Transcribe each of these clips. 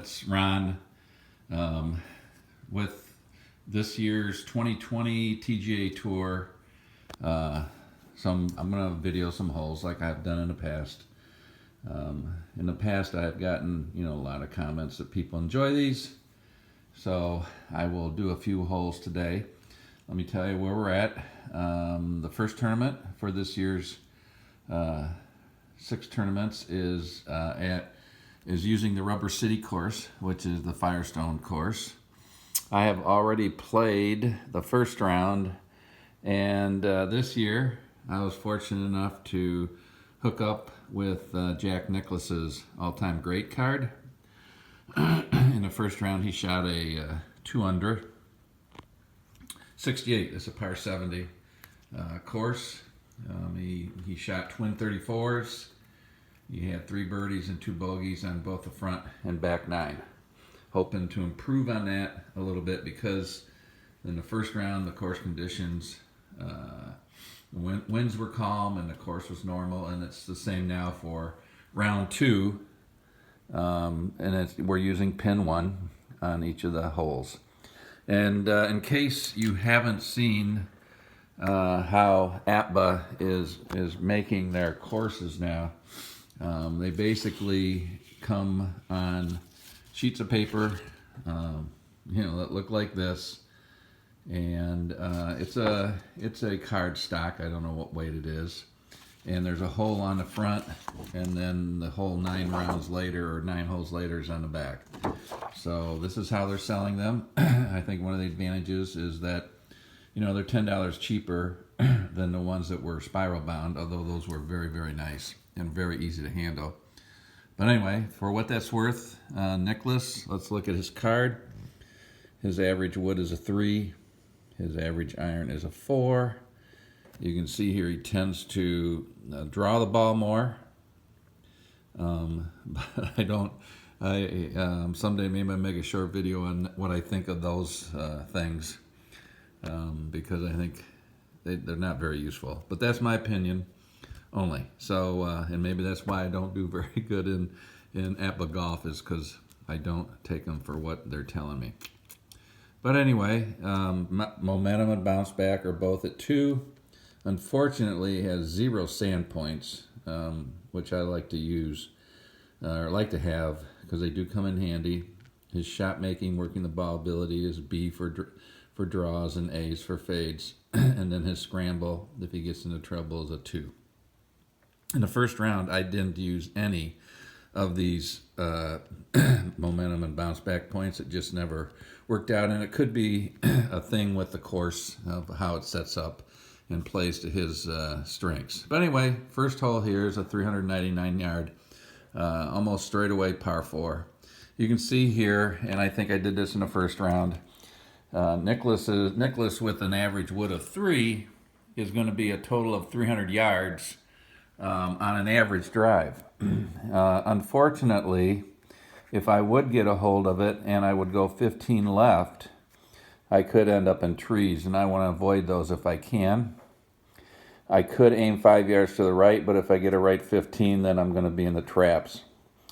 it's Ron with this year's 2020 TGA Tour. I'm going to video some holes like I've done in the past. In the past, I've gotten a lot of comments that people enjoy these, so I will do a few holes today. Let me tell you where we're at. The first tournament for this year's 6 tournaments is using the Rubber City course, which is the Firestone course. I have already played the first round, and this year I was fortunate enough to hook up with Jack Nicklaus's all-time great card. In the first round, he shot a 2 under, 68. It's a par 70 course. He shot twin 34s. He had 3 birdies and 2 bogeys on both the front and back 9. Hoping to improve on that a little bit because in the first round, the course conditions, winds were calm and the course was normal, and it's the same now for round 2. And we're using pin 1 on each of the holes. And in case you haven't seen how APBA is making their courses now, they basically come on sheets of paper, that look like this, and it's a card stock. I don't know what weight it is, and there's a hole on the front, and then the hole 9 rounds later or 9 holes later is on the back. So this is how they're selling them. I think one of the advantages is that they're $10 cheaper than the ones that were spiral bound, although those were very, very nice and very easy to handle. But anyway, for what that's worth, Nicklaus, let's look at his card. His average wood is a 3. His average iron is a 4. You can see here he tends to draw the ball more. But I don't. Someday maybe I'll make a short video on what I think of those things, because I think they're not very useful. But that's my opinion only. So, and maybe that's why I don't do very good in APBA golf, is because I don't take them for what they're telling me. But anyway, momentum and bounce back are both at 2. Unfortunately, it has 0 sand points, which I like to use, or like to have, because they do come in handy. His shot making, working the ball ability, is B for draws and A's for fades. And then his scramble, if he gets into trouble, is a 2. In the first round, I didn't use any of these momentum and bounce back points. It just never worked out, and it could be a thing with the course of how it sets up and plays to his strengths. But anyway, first hole here is a 399-yard, almost straightaway par 4. You can see here, and I think I did this in the first round, Nicklaus with an average wood of 3 is going to be a total of 300 yards on an average drive. Unfortunately, if I would get a hold of it and I would go 15 left, I could end up in trees, and I want to avoid those if I can. I could aim 5 yards to the right, but if I get a right 15, then I'm going to be in the traps.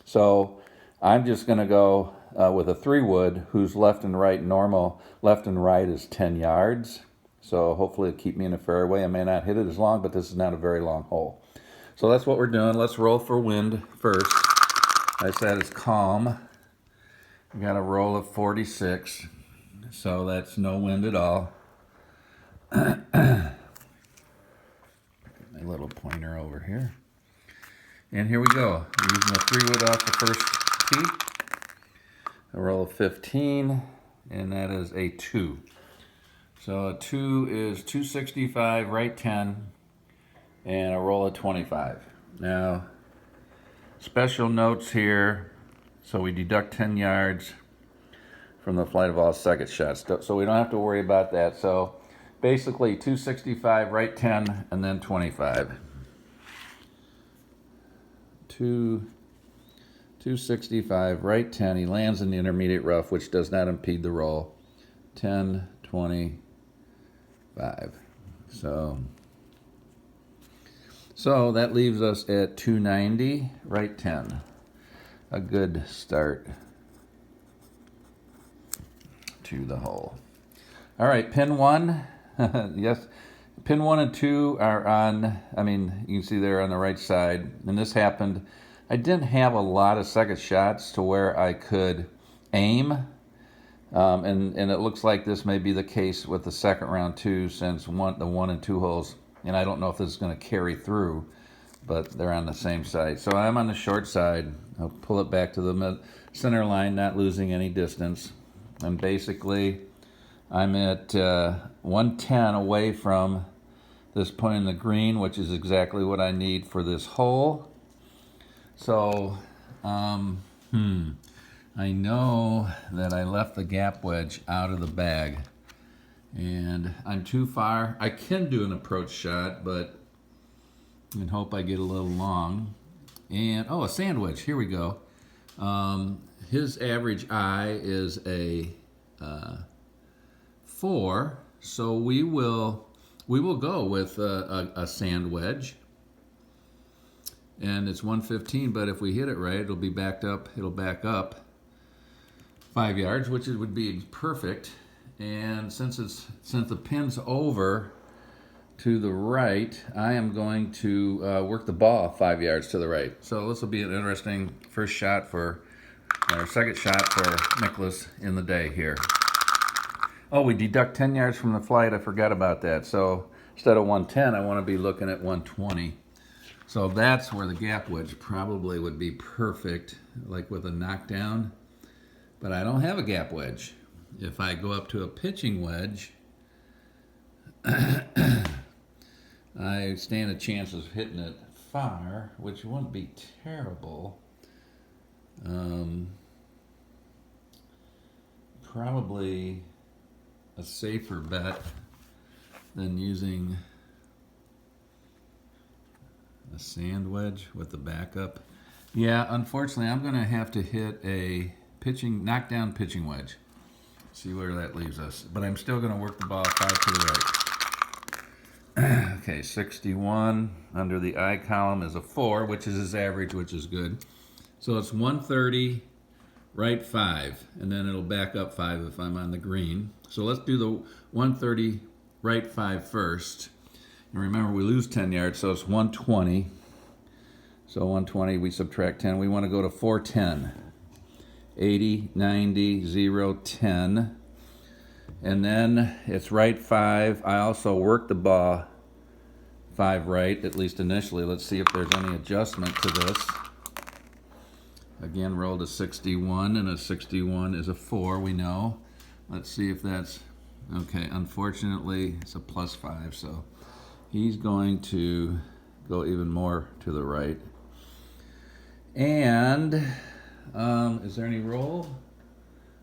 So I'm just going to go with a 3 wood whose left and right normal. Left and right is 10 yards. So hopefully it'll keep me in the fairway. I may not hit it as long, but this is not a very long hole. So that's what we're doing. Let's roll for wind first. I said it's calm. We got a roll of 46. So that's no wind at all. My little pointer over here. And here we go. We're using a 3 wood off the first tee. A roll of 15, and that is a 2. So a 2 is 265, right 10, and a roll of 25. Now, special notes here. So we deduct 10 yards from the flight of all second shots, so we don't have to worry about that. So basically 265, right 10, and then 25. 265, right 10. He lands in the intermediate rough, which does not impede the roll. 10, 25. So that leaves us at 290, right 10. A good start. to the hole. All right, pin 1, yes, pin 1 and 2 are on, you can see they're on the right side, and this happened, I didn't have a lot of second shots to where I could aim, and it looks like this may be the case with the second round too, since the 1 and 2 holes, and I don't know if this is going to carry through, but they're on the same side. So I'm on the short side. I'll pull it back to the center line, not losing any distance, and basically I'm at 110 away from this point in the green, which is exactly what I need for this hole. So, I know that I left the gap wedge out of the bag, and I'm too far. I can do an approach shot, but I hope I get a little long. And, oh, a sand wedge, here we go. His average I is a 4, so we will go with a sand wedge, and it's 115. But if we hit it right, it'll be backed up. It'll back up 5 yards, which would be perfect. And since the pin's over to the right, I am going to work the ball 5 yards to the right. So this will be an interesting first shot for, or second shot for Nicholas in the day here. Oh, we deduct 10 yards from the flight. I forgot about that. So instead of 110, I want to be looking at 120. So that's where the gap wedge probably would be perfect, like with a knockdown. But I don't have a gap wedge. If I go up to a pitching wedge, I stand a chance of hitting it far, which wouldn't be terrible. Probably a safer bet than using a sand wedge with the backup. Yeah, unfortunately, I'm going to have to hit a knockdown pitching wedge. See where that leaves us. But I'm still going to work the ball 5 to the right. Okay, 61 under the I column is a 4, which is his average, which is good. So it's 130, right 5, and then it'll back up 5 if I'm on the green. So let's do the 130, right 5 first. And remember, we lose 10 yards, so it's 120. So 120, we subtract 10. We want to go to 410. 80, 90, 0, 10. And then it's right 5. I also work the ball 5 right, at least initially. Let's see if there's any adjustment to this. Again, rolled a 61, and a 61 is a 4, we know. Let's see if that's, okay, unfortunately, it's a +5, so he's going to go even more to the right. And is there any roll?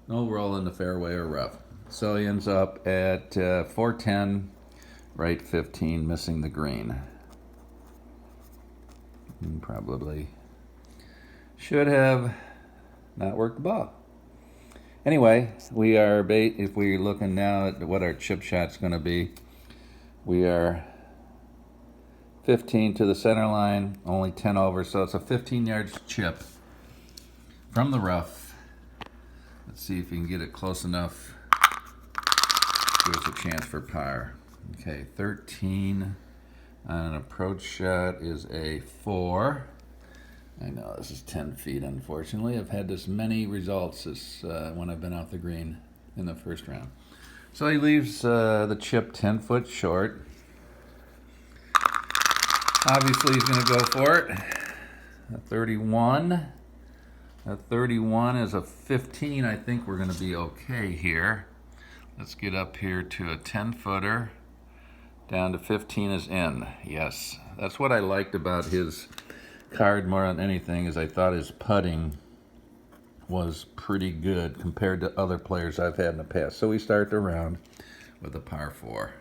No roll in the fairway or rough. So he ends up at 410, right 15, missing the green. And probably should have not worked the ball. Anyway, we are, if we're looking now at what our chip shot's going to be, we are 15 to the center line, only 10 over, so it's a 15 yards chip from the rough. Let's see if we can get it close enough. Give us a chance for par. Okay, 13 on an approach shot is a 4. I know this is 10 feet, unfortunately. I've had this many results when I've been off the green in the first round. So he leaves the chip 10 foot short. Obviously, he's going to go for it. A 31. A 31 is a 15. I think we're going to be okay here. Let's get up here to a 10 footer. Down to 15 is in. Yes, that's what I liked about his card more than anything, is I thought his putting was pretty good compared to other players I've had in the past. So we start the round with a par 4.